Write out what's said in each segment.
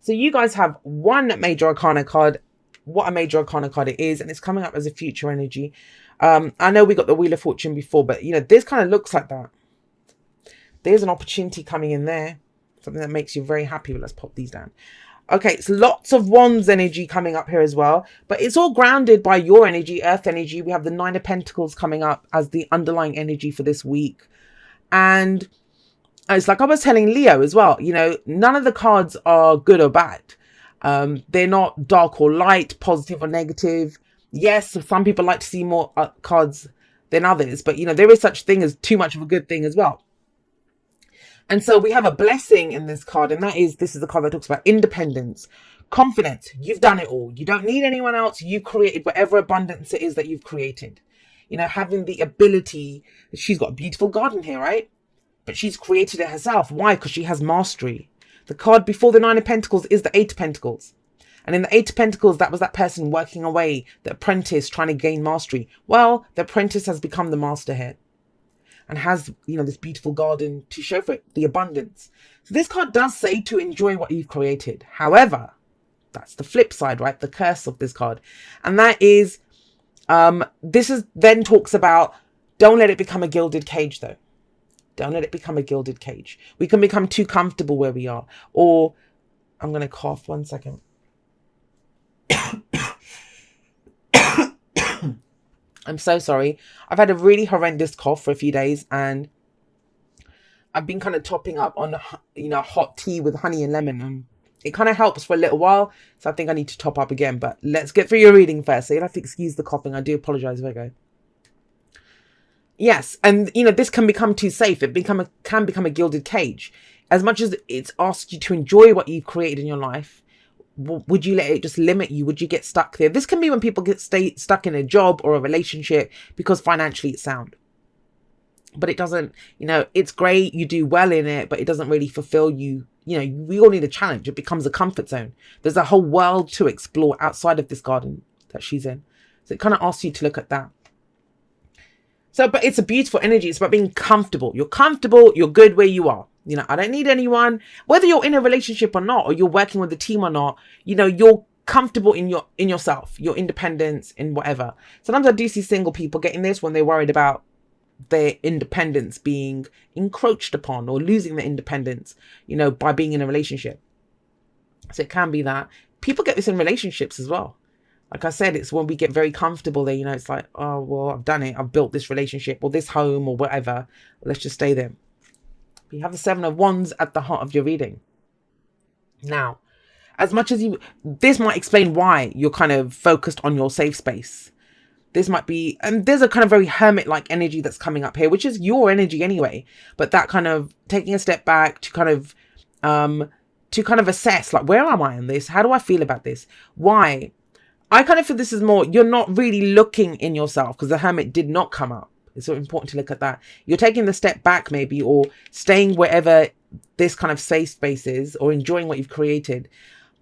So you guys have one major arcana card, what a major arcana card it is, and it's coming up as a future energy. I know we got the Wheel of Fortune before, but this kind of looks like that. There's an opportunity coming in there, something that makes you very happy. But let's pop these down. Okay, it's lots of Wands energy coming up here as well, but it's all grounded by your energy, Earth energy. We have the Nine of Pentacles coming up as the underlying energy for this week. And it's like I was telling Leo as well, none of the cards are good or bad. They're not dark or light, positive or negative. Yes, some people like to see more cards than others, but there is such thing as too much of a good thing as well. And so we have a blessing in this card, and this is the card that talks about independence, confidence. You've done it all. You don't need anyone else. You created whatever abundance it is that you've created. Having the ability. She's got a beautiful garden here, right? But she's created it herself. Why? Because she has mastery. The card before the Nine of Pentacles is the Eight of Pentacles. And in the Eight of Pentacles, that was that person working away, the apprentice trying to gain mastery. Well, the apprentice has become the master here. And has, this beautiful garden to show for it, the abundance. So this card does say to enjoy what you've created. However, that's the flip side, right? The curse of this card. And that is, then talks about, don't let it become a gilded cage though. Don't let it become a gilded cage. We can become too comfortable where we are. Or, I'm going to cough 1 second. I'm so sorry. I've had a really horrendous cough for a few days, and I've been kind of topping up on, hot tea with honey and lemon, and it kind of helps for a little while. So I think I need to top up again, but let's get through your reading first. So you'll have to excuse the coughing. I do apologize, Virgo. Yes. And this can become too safe. It can become a gilded cage. As much as it's asked you to enjoy what you've created in your life, would you let it just limit you? Would you get stuck there? This can be when people stay stuck in a job or a relationship because financially it's sound. But it doesn't, it's great. You do well in it, but it doesn't really fulfill you. We all need a challenge. It becomes a comfort zone. There's a whole world to explore outside of this garden that she's in. So it kind of asks you to look at that. So, but it's a beautiful energy. It's about being comfortable. You're comfortable. You're good where you are. I don't need anyone, whether you're in a relationship or not, or you're working with a team or not, you're comfortable in yourself, your independence, in whatever. Sometimes I do see single people getting this when they're worried about their independence being encroached upon or losing their independence, by being in a relationship. So it can be that people get this in relationships as well. Like I said, it's when we get very comfortable there, it's like, oh, well, I've done it. I've built this relationship or this home or whatever. Let's just stay there. You have the Seven of Wands at the heart of your reading. Now, as much as this might explain why you're kind of focused on your safe space. This might be, and there's a kind of very hermit-like energy that's coming up here, which is your energy anyway. But that kind of taking a step back to kind of assess, like, where am I in this? How do I feel about this? Why? I kind of feel this is more, you're not really looking in yourself because the hermit did not come up. It's so important to look at that. You're taking the step back maybe, or staying wherever this kind of safe space is, or enjoying what you've created.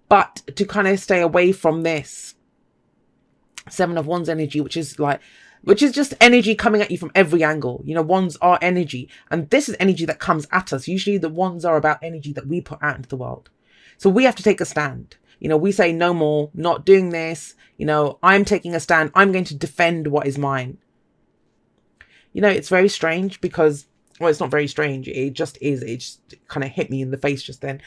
But to kind of stay away from this Seven of Wands energy, which is just energy coming at you from every angle. Wands are energy. And this is energy that comes at us. Usually the Wands are about energy that we put out into the world. So we have to take a stand. We say no more, not doing this. I'm taking a stand. I'm going to defend what is mine. It's very strange because, well, it's not very strange. It just is. It just kind of hit me in the face just then.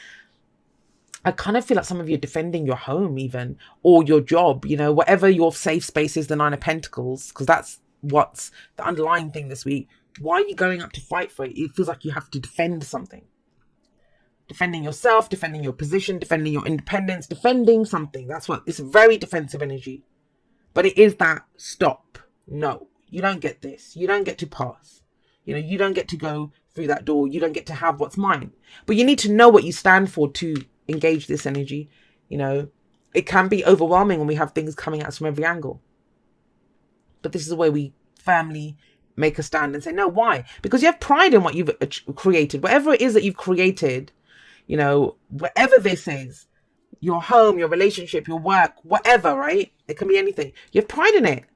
I kind of feel like some of you are defending your home even, or your job, whatever your safe space is, the Nine of Pentacles, because that's what's the underlying thing this week. Why are you going up to fight for it? It feels like you have to defend something. Defending yourself, defending your position, defending your independence, defending something. That's what, it's a very defensive energy. But it is that stop. No. You don't get this. You don't get to pass. You don't get to go through that door. You don't get to have what's mine. But you need to know what you stand for to engage this energy. It can be overwhelming when we have things coming at us from every angle. But this is the way we firmly make a stand and say, no, why? Because you have pride in what you've created. Whatever it is that you've created, whatever this is, your home, your relationship, your work, whatever, right? It can be anything. You have pride in it.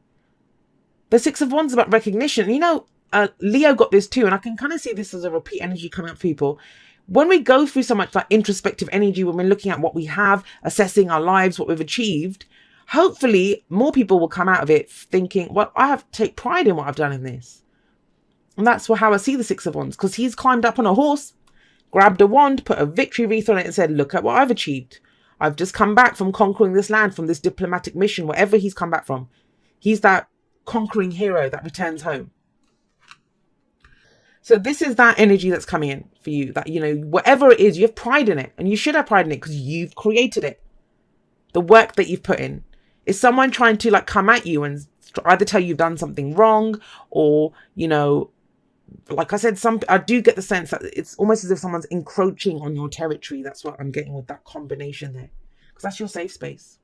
The Six of Wands is about recognition. Leo got this too, and I can kind of see this as a repeat energy coming up for people. When we go through so much like introspective energy, when we're looking at what we have, assessing our lives, what we've achieved, hopefully more people will come out of it thinking, well, I have to take pride in what I've done in this. And that's how I see the Six of Wands, because he's climbed up on a horse, grabbed a wand, put a victory wreath on it and said, look at what I've achieved. I've just come back from conquering this land, from this diplomatic mission, wherever he's come back from. He's that conquering hero that returns home. So this is that energy that's coming in for you, that, you know, whatever it is, you have pride in it, and you should have pride in it because you've created it. The work that you've put in. Is someone trying to like come at you and either tell you've done something wrong, or, you know, like I said, I do get the sense that it's almost as if someone's encroaching on your territory. That's what I'm getting with that combination there, because that's your safe space.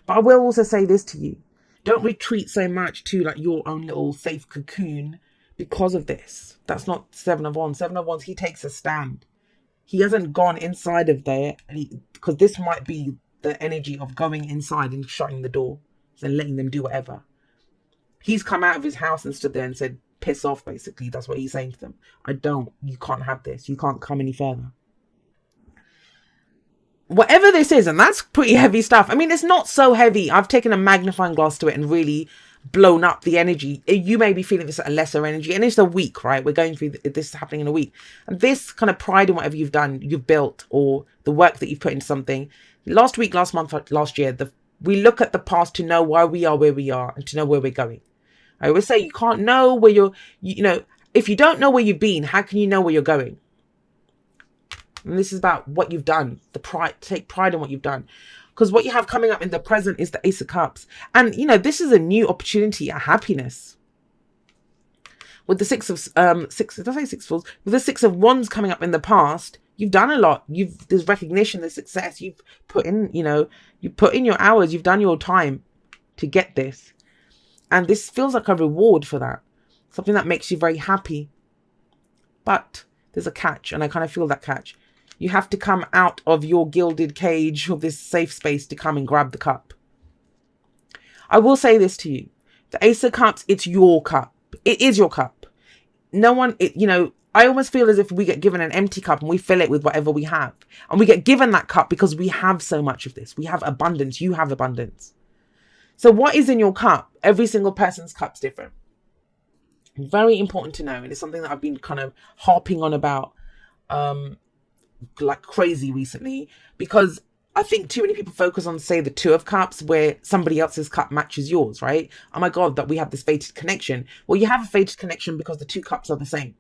But I will also say this to you. Don't retreat so much to like your own little safe cocoon because of this. That's not Seven of Wands. Seven of Wands, he takes a stand. He hasn't gone inside of there, because this might be the energy of going inside and shutting the door and letting them do whatever. He's come out of his house and stood there and said, piss off, basically. That's what he's saying to them. You can't have this. You can't come any further. Whatever this is, and that's pretty heavy stuff. I mean, it's not so heavy. I've taken a magnifying glass to it and really blown up the energy. You may be feeling this at a lesser energy, and it's a week, right? We're going through this happening in a week. And this kind of pride in whatever you've done, you've built, or the work that you've put into something. Last week, last month, last year, we look at the past to know why we are where we are and to know where we're going. I always say you can't know where you know, if you don't know where you've been, how can you know where you're going? And this is about what you've done, take pride in what you've done. Because what you have coming up in the present is the Ace of Cups. And, you know, this is a new opportunity at happiness. With the with the Six of Wands coming up in the past, you've done a lot. There's recognition, there's success. You've put in, you know, you put in your hours, you've done your time to get this. And this feels like a reward for that. Something that makes you very happy. But there's a catch, and I kind of feel that catch. You have to come out of your gilded cage, of this safe space, to come and grab the cup. I will say this to you. The Ace of Cups, it's your cup. It is your cup. No one, you know, I almost feel as if we get given an empty cup and we fill it with whatever we have. And we get given that cup because we have so much of this. We have abundance. You have abundance. So what is in your cup? Every single person's cup's different. Very important to know. And it's something that I've been kind of harping on about like crazy recently, because I think too many people focus on, say, the Two of Cups, where somebody else's cup matches yours, right? Oh my God, that we have this fated connection. Well, you have a fated connection because the two cups are the same.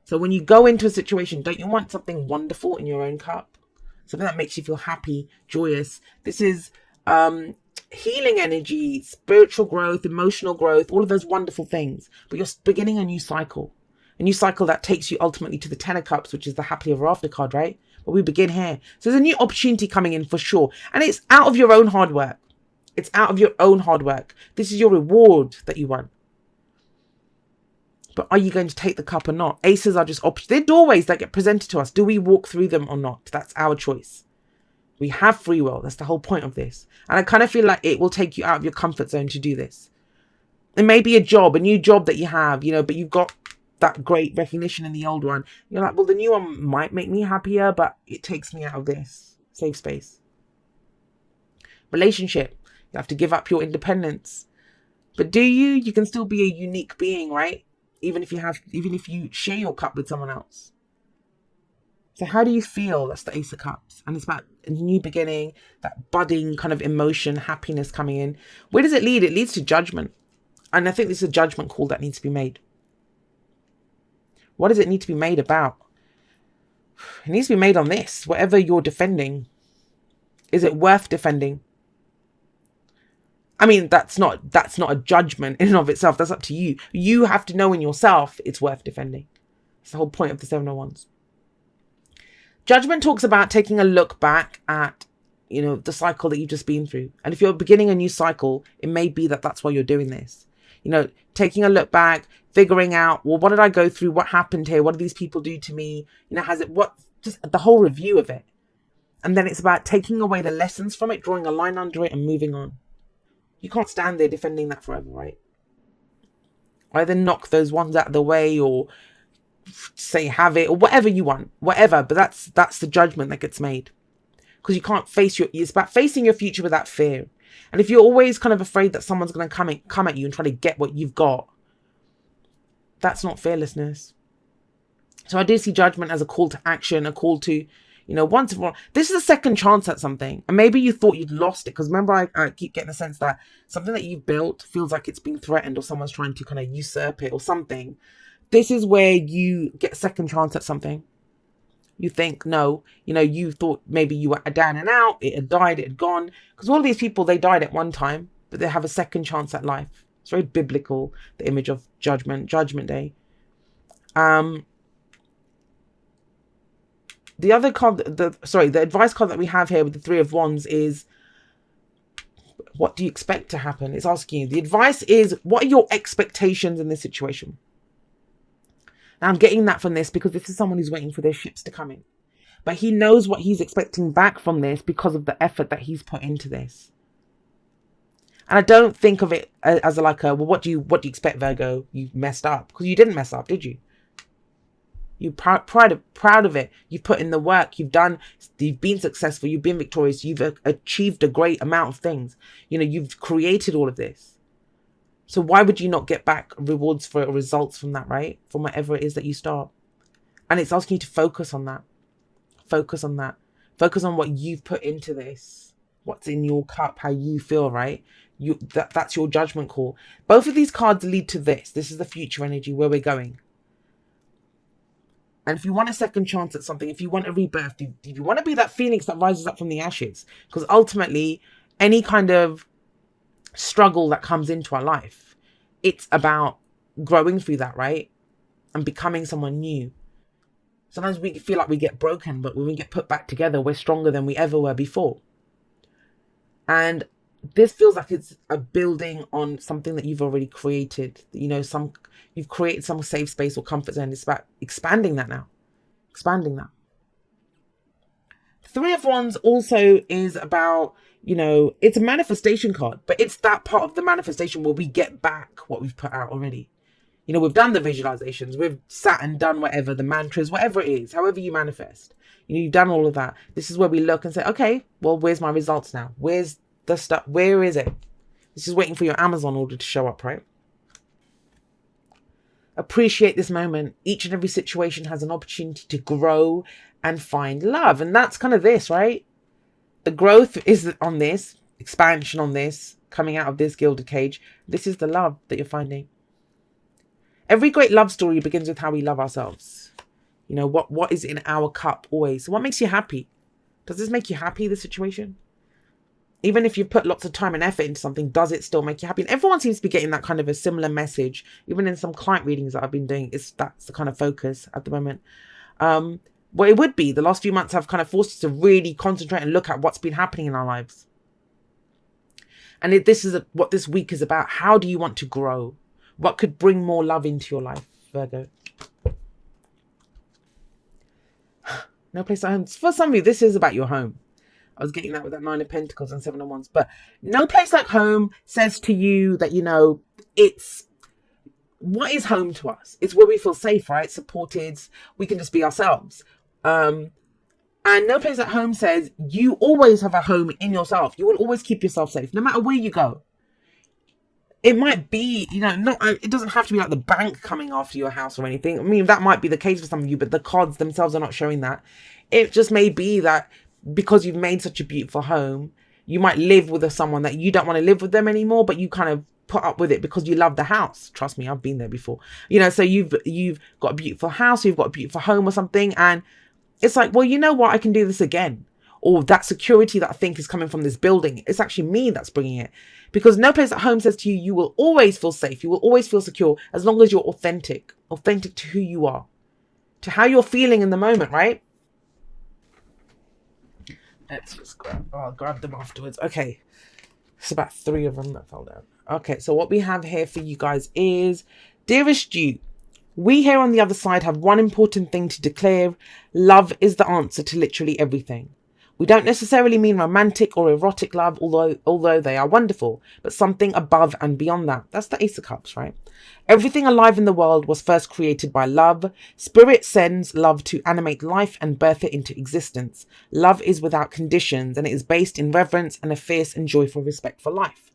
So when you go into a situation, don't you want something wonderful in your own cup? Something that makes you feel happy, joyous. This is healing energy, spiritual growth, emotional growth, all of those wonderful things. But you're beginning a new cycle. A new cycle that takes you ultimately to the Ten of Cups, which is the happily ever after card, right? But we begin here. So there's a new opportunity coming in for sure. And it's out of your own hard work. It's out of your own hard work. This is your reward that you want. But are you going to take the cup or not? Aces are just options. They're doorways that get presented to us. Do we walk through them or not? That's our choice. We have free will. That's the whole point of this. And I kind of feel like it will take you out of your comfort zone to do this. It may be a new job that you have, you know, but you've got that great recognition in the old one. You're like, well, the new one might make me happier, but it takes me out of this safe space. Relationship. You have to give up your independence. But do you? You can still be a unique being, right? Even if you share your cup with someone else. So how do you feel? That's the Ace of Cups. And it's about a new beginning, that budding kind of emotion, happiness coming in. Where does it lead? It leads to judgment. And I think this is a judgment call that needs to be made. What does it need to be made about? It needs to be made on this. Whatever you're defending. Is it worth defending? I mean, that's not a judgment in and of itself. That's up to you. You have to know in yourself it's worth defending. It's the whole point of the Seven of Wands. Judgment talks about taking a look back at, you know, the cycle that you've just been through. And if you're beginning a new cycle, it may be that that's why you're doing this. You know, taking a look back, figuring out, well, what did I go through? What happened here? What did these people do to me? You know, just the whole review of it. And then it's about taking away the lessons from it, drawing a line under it and moving on. You can't stand there defending that forever, right? Either knock those ones out of the way or say have it or whatever you want, whatever. But that's the judgment that gets made, because you can't face it's about facing your future without fear. And if you're always kind of afraid that someone's going to come at you and try to get what you've got, that's not fearlessness. So I do see judgment as a call to action, a call to, once and for all. This is a second chance at something. And maybe you thought you'd lost it. Because remember, I keep getting the sense that something that you've built feels like it's being threatened, or someone's trying to kind of usurp it or something. This is where you get a second chance at something. You think, no, you thought maybe you were down and out, it had died, it had gone. Because all of these people, they died at one time, but they have a second chance at life. It's very biblical, the image of judgment day. The other card, the advice card that we have here with the Three of Wands is, what do you expect to happen? It's asking you. The advice is, what are your expectations in this situation? Now, I'm getting that from this because this is someone who's waiting for their ships to come in. But he knows what he's expecting back from this because of the effort that he's put into this. And I don't think of it as well, what do you expect, Virgo? You messed up. Because you didn't mess up, did you? You're proud of it. You've put in the work. You've been successful. You've been victorious. You've achieved a great amount of things. You've created all of this. So why would you not get back rewards for results from that, right? From whatever it is that you start. And it's asking you to focus on that. Focus on that. Focus on what you've put into this. What's in your cup, how you feel, right? That's your judgment call. Both of these cards lead to this. This is the future energy, where we're going. And if you want a second chance at something, if you want a rebirth, do you want to be that phoenix that rises up from the ashes? Because ultimately, any kind of struggle that comes into our life, it's about growing through that, right? And becoming someone new. Sometimes we feel like we get broken, but when we get put back together, we're stronger than we ever were before. And this feels like it's a building on something that you've already created. You've created some safe space or comfort zone. It's about expanding that now. Expanding that. Three of Wands also is about, it's a manifestation card, but it's that part of the manifestation where we get back what we've put out already. We've done the visualizations, we've sat and done whatever, the mantras, whatever it is, however you manifest. You've done all of that. This is where we look and say, okay, well, where's my results now? Where's the stuff? Where is it? This is waiting for your Amazon order to show up, right? Appreciate this moment. Each and every situation has an opportunity to grow and find love. And that's kind of this, right? The growth is on this, expansion on this, coming out of this gilded cage. This is the love that you're finding. Every great love story begins with how we love ourselves. What is in our cup always. So what makes you happy? Does this make you happy, this situation? Even if you've put lots of time and effort into something, does it still make you happy? And everyone seems to be getting that kind of a similar message. Even in some client readings that I've been doing, that's the kind of focus at the moment. Well, it would be. The last few months have kind of forced us to really concentrate and look at what's been happening in our lives. And this is what this week is about. How do you want to grow? What could bring more love into your life, Virgo? No place at home. For some of you, this is about your home. I was getting that with that Nine of Pentacles and Seven of Wands. But no place like home says to you that, it's what is home to us. It's where we feel safe, right? Supported. We can just be ourselves. And no place at home says you always have a home in yourself. You will always keep yourself safe, no matter where you go. It might be, it doesn't have to be like the bank coming after your house or anything. I mean, that might be the case for some of you, but the cards themselves are not showing that. It just may be that because you've made such a beautiful home, you might live with someone that you don't want to live with them anymore, but you kind of put up with it because you love the house. Trust me, I've been there before. So you've got a beautiful house, you've got a beautiful home or something, and it's like, well, you know what? I can do this again. Or that security that I think is coming from this building, it's actually me that's bringing it. Because no place at home says to you, you will always feel safe. You will always feel secure as long as you're authentic to who you are, to how you're feeling in the moment, right? Let's just I'll grab them afterwards. Okay. It's about 3 of them that fell down. Okay. So what we have here for you guys is, dearest you, we here on the other side have one important thing to declare. Love is the answer to literally everything. We don't necessarily mean romantic or erotic love, although they are wonderful, but something above and beyond that. That's the Ace of Cups, right? Everything alive in the world was first created by love. Spirit sends love to animate life and birth it into existence. Love is without conditions, and it is based in reverence and a fierce and joyful respect for life.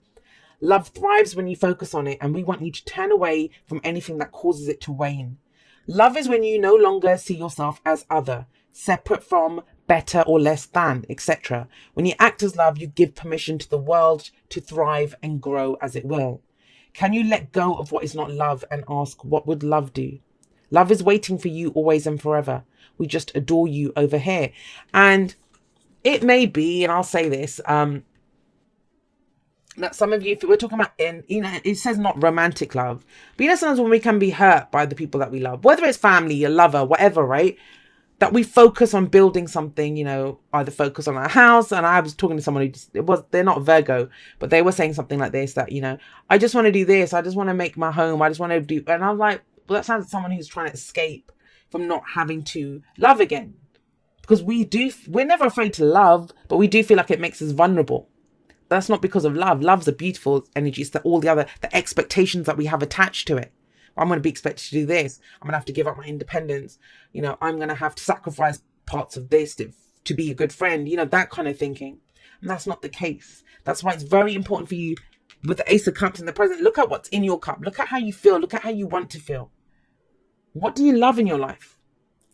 Love thrives when you focus on it, and we want you to turn away from anything that causes it to wane. Love is when you no longer see yourself as other, separate from, better or less than, etc. When you act as love, you give permission to the world to thrive and grow as it will. Can you let go of what is not love and ask, what would love do? Love is waiting for you always and forever. We just adore you over here. And it may be, and I'll say this, that some of you, if we're talking about, it says not romantic love, but sometimes when we can be hurt by the people that we love, whether it's family, a lover, whatever, right? That we focus on building something, either focus on our house. And I was talking to someone they're not Virgo, but they were saying something like this, that, I just want to do this. I just want to make my home. I just want to do, and I was like, well, that sounds like someone who's trying to escape from not having to love again. Because we're never afraid to love, but we do feel like it makes us vulnerable. That's not because of love. Love's a beautiful energy. It's the expectations that we have attached to it. I'm going to be expected to do this. I'm going to have to give up my independence. I'm going to have to sacrifice parts of this to be a good friend. That kind of thinking. And that's not the case. That's why it's very important for you with the Ace of Cups in the present. Look at what's in your cup. Look at how you feel. Look at how you want to feel. What do you love in your life?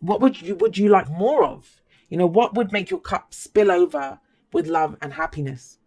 What would you like more of? What would make your cup spill over with love and happiness?